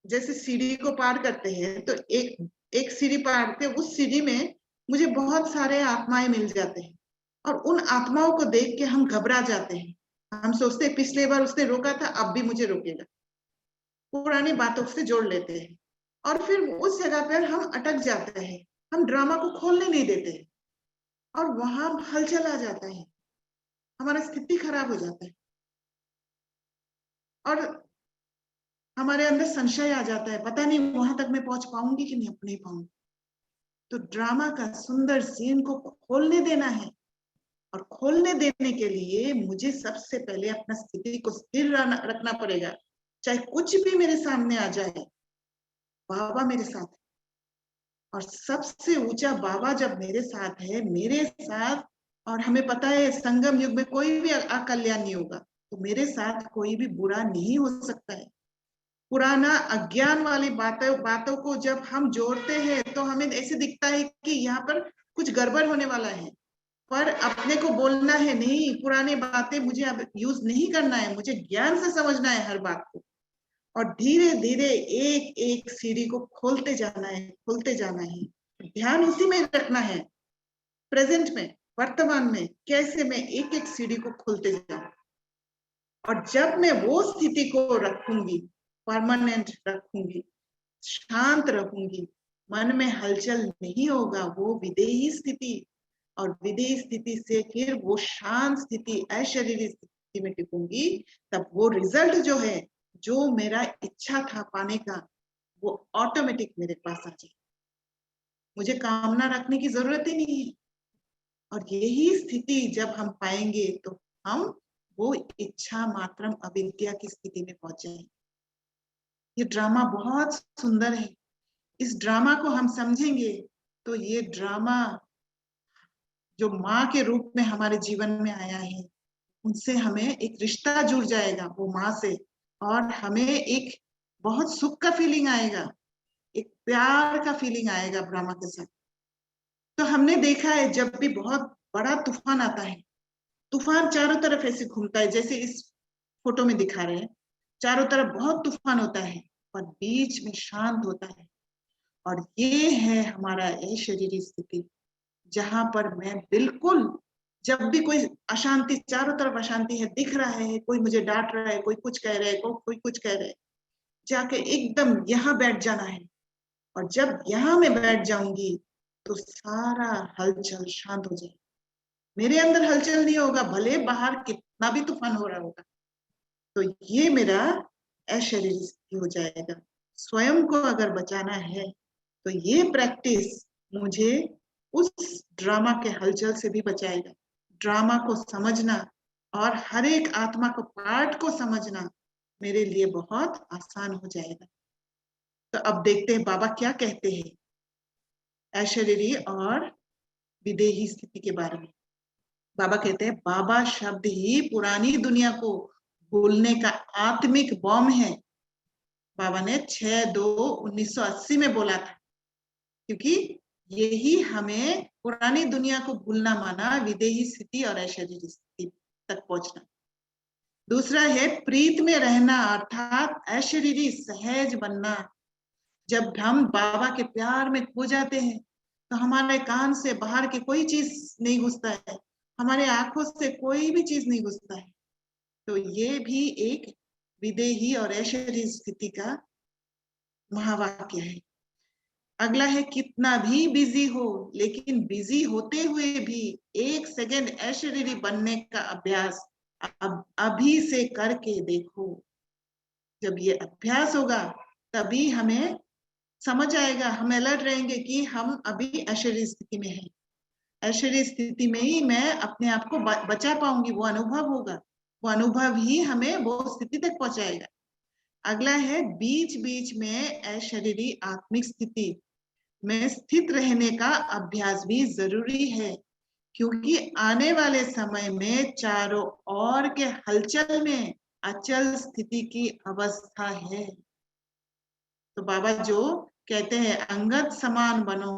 जैसे सीढ़ी को पार करते हैं, तो एक एक सीढ़ी पार करते, उस सीढ़ी में मुझे बहुत सारे आत्माएं मिल जाते हैं और उन आत्माओं को देख के हम घबरा जाते हैं। हम सोचते हैं पिछले बार उसने रोका था, अब भी मुझे रोकेगा, पुरानी बातों से जोड़ लेते हैं और फिर उस जगह पर हम अटक जाते हैं। हम ड्रामा को खोलने नहीं देते और वहां हलचल आ जाता है, हमारा स्थिति खराब हो जाता है और हमारे अंदर संशय आ जाता है, पता नहीं वहां तक मैं पहुंच पाऊंगी कि नहीं पाऊंगी। तो ड्रामा का सुंदर सीन को खोलने देना है और खोलने देने के लिए मुझे सबसे पहले अपना स्थिति को स्थिर रखना पड़ेगा। चाहे कुछ भी मेरे सामने आ जाए, बाबा मेरे साथ है और सबसे ऊंचा बाबा जब मेरे साथ है, मेरे साथ, और हमें पता है संगम युग में कोई भी अकल्याण नहीं होगा, तो मेरे साथ कोई भी बुरा नहीं हो सकता है। पुराना अज्ञान वाली बातों को जब हम जोड़ते हैं तो हमें ऐसे दिखता है कि यहाँ पर कुछ गड़बड़ होने वाला है, पर अपने को बोलना है नहीं, पुरानी बातें मुझे अब यूज नहीं करना है, मुझे ज्ञान से समझना है हर बात को और धीरे धीरे एक एक सीढ़ी को खोलते जाना है, खोलते जाना है। ध्यान उसी में रखना है, प्रेजेंट में, वर्तमान में, कैसे मैं एक एक सीढ़ी को खोलते जाऊं। और जब मैं वो स्थिति को रखूंगी, परमानेंट रखूंगी, शांत रखूंगी, मन में हलचल नहीं होगा, वो विदेही स्थिति, और विदेही स्थिति से फिर वो शांत स्थिति, अशरीरी स्थिति में टिकूंगी, तब वो रिजल्ट जो है, जो मेरा इच्छा था पाने का, वो ऑटोमेटिक मेरे पास आ जाए, मुझे कामना रखने की जरूरत ही नहीं है। और यही स्थिति जब हम पाएंगे तो हम वो इच्छा मात्रम अविद्या की स्थिति में पहुंच जाएंगे। ये ड्रामा बहुत सुंदर है, इस ड्रामा को हम समझेंगे तो ये ड्रामा जो माँ के रूप में हमारे जीवन में आया है, उनसे हमें एक रिश्ता जुड़ जाएगा, वो माँ से, और हमें एक बहुत सुख का फीलिंग आएगा, एक प्यार का फीलिंग आएगा ड्रामा के साथ। तो हमने देखा है जब भी बहुत बड़ा तूफान आता है, तूफान चारों तरफ ऐसे घूमता है, जैसे इस फोटो में दिखा रहे हैं, चारों तरफ बहुत तूफान होता है और बीच में शांत होता है। और ये है हमारा अशरीरी स्थिति, जहां पर मैं बिल्कुल, जब भी कोई अशांति, चारों तरफ अशांति है, दिख रहा है, कोई मुझे डांट रहा है, कोई कुछ कह रहा है, कोई कुछ कह रहा है, जाके एकदम यहाँ बैठ जाना है। और जब यहाँ मैं बैठ जाऊंगी तो सारा हलचल शांत हो जाए, मेरे अंदर हलचल नहीं होगा, भले बाहर कितना भी तूफान हो रहा होगा। तो ये मेरा अशरीरी स्थिति हो जाएगा। स्वयं को अगर बचाना है तो ये प्रैक्टिस मुझे उस ड्रामा के हलचल से भी बचाएगा। ड्रामा को समझना और हर एक आत्मा को, पार्ट को समझना मेरे लिए बहुत आसान हो जाएगा। तो अब देखते हैं बाबा क्या कहते हैं अशरीरी और विदेही स्थिति के बारे में। बाबा कहते हैं, बाबा शब्द ही पुरानी दुनिया को भूलने का आत्मिक बॉम्ब है। बाबा ने 6/2/1980 में बोला था, क्योंकि यही हमें पुरानी दुनिया को भूलना माना, विदेही स्थिति और अशरीरी स्थिति तक पहुंचना। दूसरा है प्रीत में रहना, अर्थात अशरीरी सहज बनना। जब हम बाबा के प्यार में खो जाते हैं तो हमारे कान से बाहर की कोई चीज नहीं घुसता है, हमारे आंखों से कोई भी चीज नहीं घुसता है। तो ये भी एक विदेही और अशरीरी स्थिति का महावाक्य है। अगला है, कितना भी बिजी हो, लेकिन बिजी होते हुए भी 1 सेकेंड अशरीरी बनने का अभ्यास अब अभी से करके देखो। जब ये अभ्यास होगा तभी हमें समझ आएगा, हम अलर्ट रहेंगे कि हम अभी अशरीरी स्थिति में हैं। ऐश्वर्य स्थिति में ही मैं अपने आप को बचा पाऊंगी, वो अनुभव होगा, वो अनुभव ही हमें वो स्थिति तक पहुंचाएगा। अगला है बीच बीच में अशरीरी आत्मिक स्थिति में स्थित रहने का अभ्यास भी जरूरी है, क्योंकि आने वाले समय में चारों ओर के हलचल में अचल स्थिति की अवस्था है। तो बाबा जो कहते हैं अंगद समान बनो,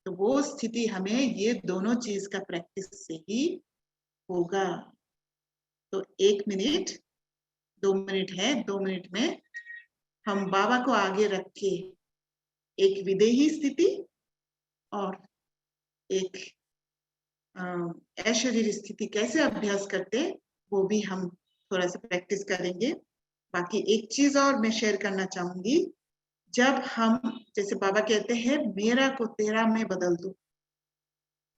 तो वो स्थिति हमें ये दोनों चीज का प्रैक्टिस से ही होगा। तो 1 मिनट 2 मिनट है, 2 मिनट में हम बाबा को आगे रख के एक विदेही स्थिति और एक अशरीरी स्थिति कैसे अभ्यास करते वो भी हम थोड़ा सा प्रैक्टिस करेंगे। बाकी एक चीज और मैं शेयर करना चाहूंगी, जब हम जैसे बाबा कहते हैं मेरा को तेरा में बदल दो,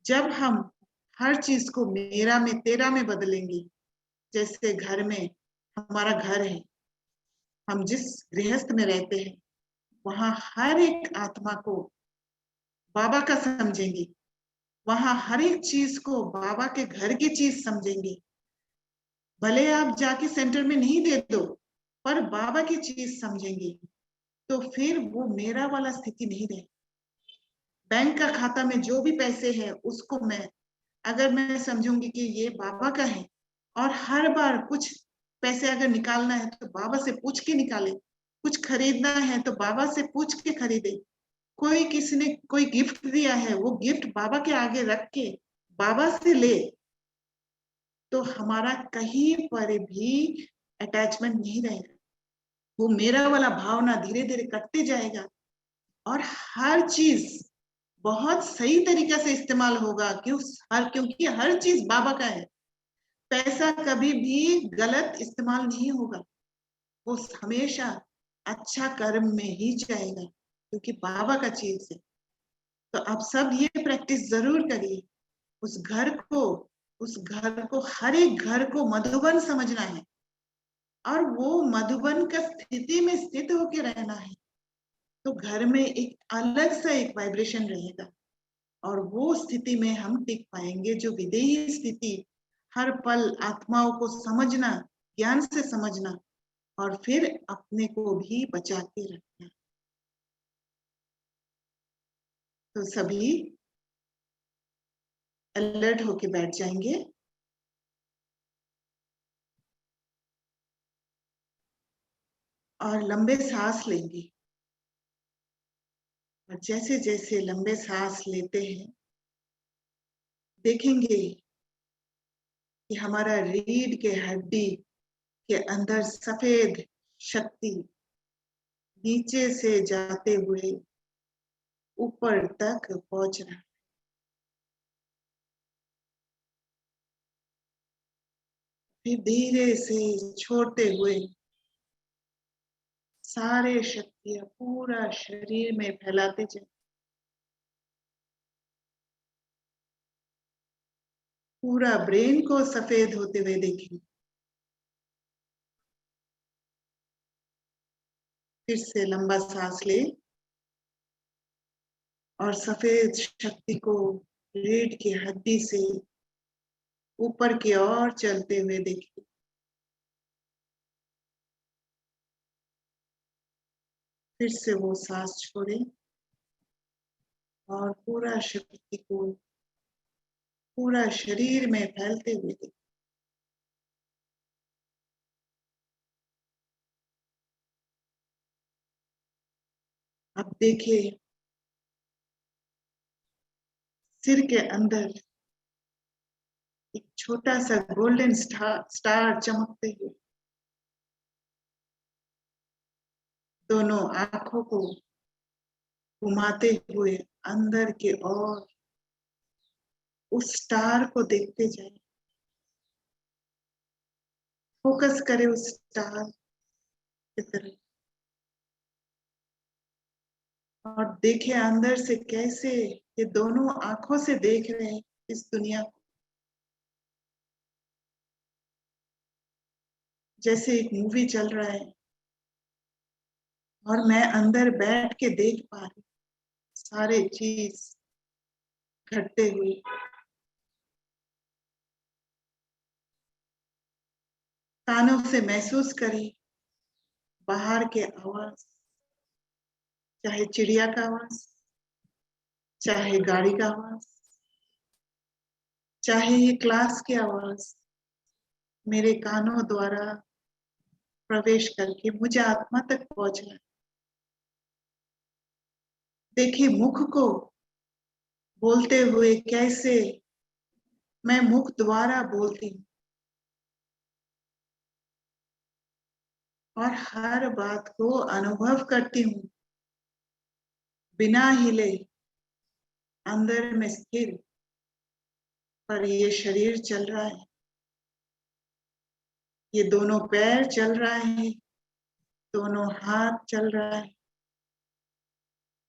जब हम हर चीज को मेरा में तेरा में बदलेंगे, जैसे घर में हमारा घर है, हम जिस गृहस्थ में रहते हैं वहां हर एक आत्मा को बाबा का समझेंगे, वहां हर एक चीज को बाबा के घर की चीज समझेंगे। भले आप जाके सेंटर में नहीं दे दो, पर बाबा की चीज समझेंगे, तो फिर वो मेरा वाला स्थिति नहीं रहे। बैंक का खाता में जो भी पैसे है उसको अगर मैं समझूंगी कि ये बाबा का है, और हर बार कुछ पैसे अगर निकालना है तो बाबा से पूछ के निकाले, कुछ खरीदना है तो बाबा से पूछ के खरीदे, कोई किसी ने कोई गिफ्ट दिया है वो गिफ्ट बाबा के आगे रख के बाबा से ले, तो हमारा कहीं पर भी अटैचमेंट नहीं रहेगा। वो मेरा वाला भावना धीरे धीरे कटते जाएगा और हर चीज बहुत सही तरीके से इस्तेमाल होगा, क्योंकि हर चीज बाबा का है। पैसा कभी भी गलत इस्तेमाल नहीं होगा, वो हमेशा अच्छा कर्म में ही जाएगा, क्योंकि बाबा का चीज है। तो आप सब ये प्रैक्टिस जरूर करिए। उस घर को हर एक घर को मधुबन समझना है, और वो मधुबन का स्थिति में स्थित होके रहना है, तो घर में एक अलग सा एक वाइब्रेशन रहेगा, और वो स्थिति में हम टिक पाएंगे, जो विदेही स्थिति, हर पल आत्माओं को समझना, ज्ञान से समझना, और फिर अपने को भी बचा के रखना। तो सभी अलर्ट होके बैठ जाएंगे और लंबे सांस लेंगे। और जैसे जैसे लंबे सांस लेते हैं, देखेंगे कि हमारा रीढ़ के हड्डी के अंदर सफेद शक्ति नीचे से जाते हुए ऊपर तक पहुंच रहा है। फिर धीरे से छोड़ते हुए सारे शक्तियां पूरा शरीर में फैलाते जाए। पूरा ब्रेन को सफेद होते हुए देखें। फिर से लंबा सांस ले और सफेद शक्ति को रीढ़ की हड्डी से ऊपर की ओर चलते हुए देखें। फिर से वो सांस छोड़े और पूरा शक्ति को पूरा शरीर में फैलते हुए देखें। अब देखिए सिर के अंदर एक छोटा सा गोल्डन स्टार चमकते हुए दोनों आंखों को घुमाते हुए अंदर के ओर उस स्टार को देखते जाए। फोकस करें उस स्टार की तरफ और देखे अंदर से कैसे ये दोनों आंखों से देख रहे हैं इस दुनिया को, जैसे एक मूवी चल रहा है और मैं अंदर बैठ के देख पा रही सारे चीज घटते हुए, कानों से महसूस करें बाहर के आवाज, चाहे चिड़िया का आवाज, चाहे गाड़ी का आवाज, चाहे ये क्लास की आवाज मेरे कानों द्वारा प्रवेश करके मुझे आत्मा तक पहुंचना। देखिए मुख को बोलते हुए कैसे मैं मुख द्वारा बोलती हूँ और हर बात को अनुभव करती हूँ बिना हिले, अंदर में स्थिर। पर ये शरीर चल रहा है, ये दोनों पैर चल रहा है, दोनों हाथ चल रहा है,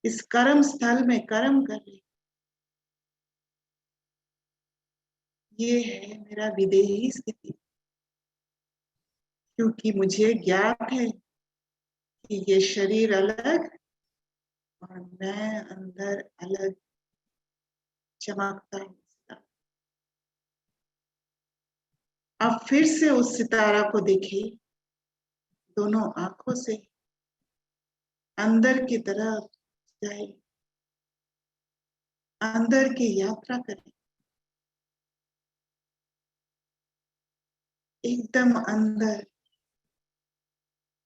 इस कर्म स्थल में कर्म कर रहे। ये है मेरा विदेही स्थिति, क्योंकि मुझे ज्ञात है कि ये शरीर अलग और मैं अंदर अलग चमकता हूँ। अब फिर से उस सितारा को देखिए, दोनों आंखों से अंदर की तरफ जाए, अंदर की यात्रा करें, एकदम अंदर।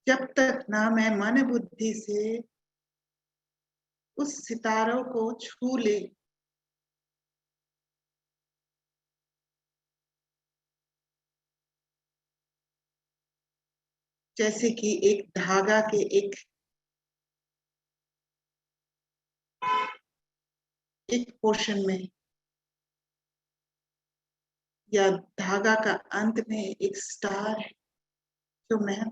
जब तक ना मैं मन बुद्धि से उस सितारों को छू ले, जैसे कि एक धागा के एक पोर्शन में या धागा का अंत में एक स्टार है जो मैं,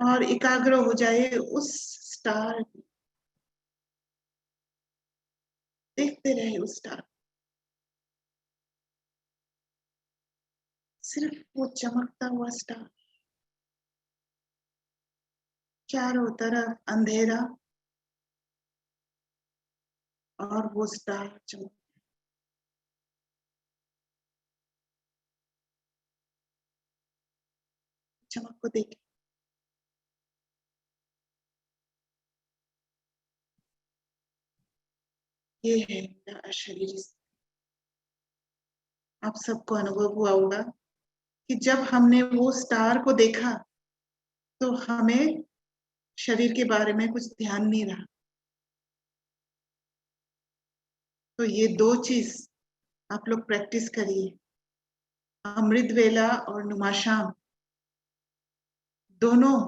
और एकाग्र हो जाए उस स्टार, देखते रहे उस स्टार, सिर्फ वो चमकता हुआ स्टार, चारों तरफ अंधेरा और वो स्टार चमक। चमक को देखें। ये है मेरा अशरीरी। आप सबको अनुभव हुआ होगा कि जब हमने वो स्टार को देखा तो हमें शरीर के बारे में कुछ ध्यान नहीं रहा। तो ये दो चीज आप लोग प्रैक्टिस करिए, अमृत वेला और नुमाशाम दोनों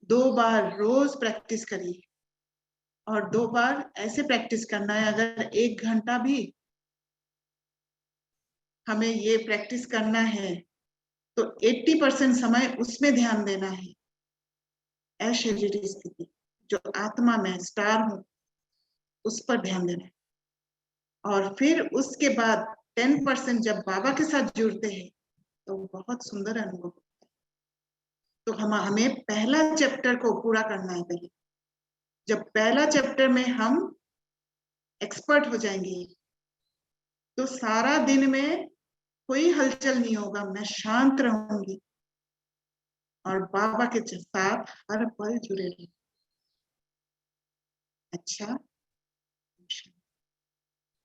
2 बार रोज प्रैक्टिस करिए। और 2 बार ऐसे प्रैक्टिस करना है, अगर 1 घंटा भी हमें ये प्रैक्टिस करना है तो 80% समय उसमें ध्यान देना है, अशरीरी स्थिति जो आत्मा में स्टार हूं उस पर ध्यान देना है। और फिर उसके बाद 10% जब बाबा के साथ जुड़ते हैं तो बहुत सुंदर अनुभव होता है। तो हमें पहला चैप्टर को पूरा करना है पहले। जब पहला चैप्टर में हम एक्सपर्ट हो जाएंगे तो सारा दिन में कोई हलचल नहीं होगा, मैं शांत रहूंगी और बाबा के साथ हर पल जुड़े रहूंगी। अच्छा।